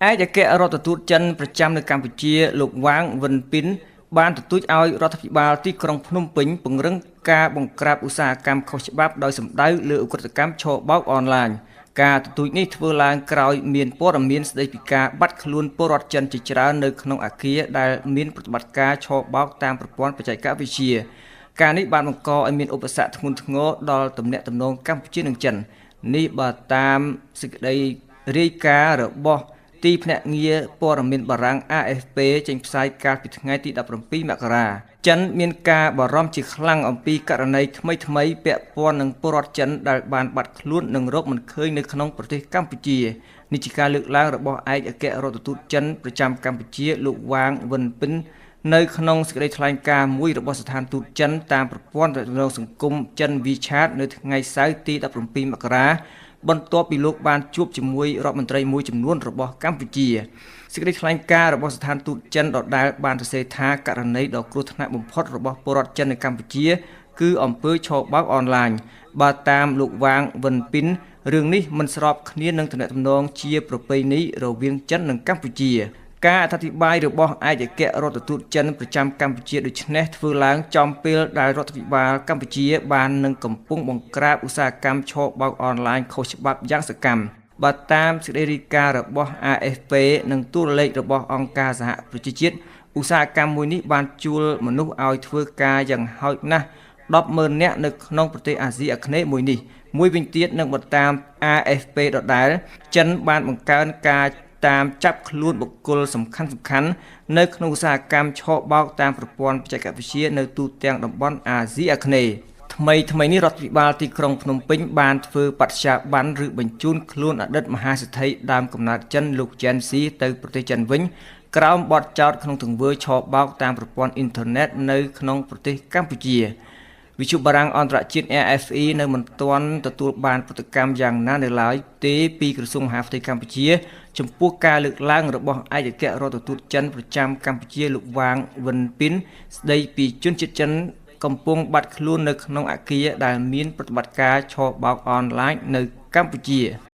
ឯកអគ្គរដ្ឋទូតចិនប្រចាំនៅកម្ពុជាលោកវ៉ាងវិនពីនបានទទូចឲ្យរដ្ឋាភិបាលទីក្រុងភ្នំពេញពង្រឹងការបង្ក្រាបឧស្សាហកម្មខុសច្បាប់ដោយសម្ដៅលើឧក្រិដ្ឋកម្មឆបោកអនឡាញការទទូចនេះធ្វើឡើងក្រោយមានព័ត៌មានស្ដីពីការបាត់ខ្លួនពលរដ្ឋចិនជាច្រើននៅក្នុងអគារដែលមានប្រតិបត្តិការឆបោកតាមប្រព័ន្ធបច្ចេកវិទ្យាការនេះបានបង្កឲ្យមានឧបសគ្គធ្ងន់ធ្ងរដល់ទំនាក់ទំនងកម្ពុជានិងចិននេះបើតាមសេចក្តីរាយការណ៍របស់ទីភ្នាក់ងារព័ត៌មានបារាំង AFP ចេញផ្សាយកាលពីថ្ងៃទី17មករាចិនមានការបារម្ភជាខ្លាំងអំពីករណីថ្មីៗពាក់ព័ន្ធនឹងពលរដ្ឋចិនដែលបានបាត់ខ្លួននិងរកមិនឃើញនៅក្នុងប្រទេសកម្ពុជានេះជាការលើកឡើងរបស់ឯកអគ្គរដ្ឋទូតចិនប្រចាំកម្ពុជាលោកវ៉ាងវិនពីននៅក្នុងសេចក្តីថ្លែងការណ៍មួយរបស់ស្ថានទូតចិនតាមប្រព័ន្ធទំនាក់ទំនងសង្គមចិន WeChat នៅថ្ងៃសៅរ៍ទី17មករាបន្ទាប់ពីលោកបានជួបជាមួយរដ្ឋមន្ត្រីមួយចំនួនរបស់កម្ពុជាសេចក្តីថ្លែងការណ៍របស់ស្ថានទូតចិនដដែលបានសរសេរថាករណីដ៏គ្រោះថ្នាក់បំផុតរបស់ពលរដ្ឋចិននៅកម្ពុជាគឺអំពើឆបោកអនឡាញបើតាមលោកវ៉ាងវិនពីនរឿងនេះមិនស្របគ្នានឹងទំនាក់ទំនងជាប្រពៃណីរវាងចិននិងកម្ពុជាការអធិប្បាយរបស់ឯកអគ្គរដ្ឋទូតចិនប្រចាំកម្ពុជាដូចនេះធ្វើឡើងចំពេលដែលរដ្ឋាភិបាលកម្ពុជាបាននឹងកំពុងបង្ក្រាបឧស្សាហកម្មឆបោកអនឡាញខុសច្បាប់យ៉ាងសកម្មបើតាមសេចក្តីរាយការណ៍របស់ AFP និងតួលេខរបស់អង្គការសហប្រជាជាតិឧស្សាហកម្មមួយនេះបានជួលមនុស្សឲ្យធ្វើការយ៉ាងហោចណាស់100000នាក់នៅក្នុងប្រទេសអាស៊ីអាគ្នេយ៍មួយនេះមួយវិញទៀតនឹងបើតាម AFP ដដែលចិនបានបង្កើនការតាមចាប់ខ្លួនបុគ្គលសំខាន់ៗនៅក្នុងឧស្សាហកម្មឆបោកតាមប្រព័ន្ធបច្ចេកវិទ្យានៅទូទាំងតំបន់អាស៊ីអាគ្នេយ៍ថ្មីនេះរដ្ឋាភិបាលទីក្រុងភ្នំពេញបានធ្វើបដិញ្ញាប័ណ្ណឬបញ្ជូនខ្លួនអតីតមហាសេដ្ឋីដើមកំណើតចិនលោកជែនស៊ីទៅប្រទេសចិនវិញក្រោមបទចោទក្នុងទង្វើឆបោកតាមប្រព័ន្ធអ៊ីនធឺណិតនៅក្នុងប្រទេសកម្ពុជាវិទ្យុបារាំងអន្តរជាតិ RFE នៅមិនទាន់ទទួលបានប្រតិកម្មយ៉ាងណានៅឡើយទេពីក្រសួងមហាផ្ទៃកម្ពុជាចំពោះការលើកឡើងរបស់ឯកអគ្គរដ្ឋទូតចិនប្រចាំកម្ពុជាលោកវ៉ាងវិនពីនស្ដីពីជនជាតិចិនកំពុងបាត់ខ្លួននៅក្នុងអគារដែលមានប្រតិបត្តិការឆបោកអនឡាញនៅកម្ពុជា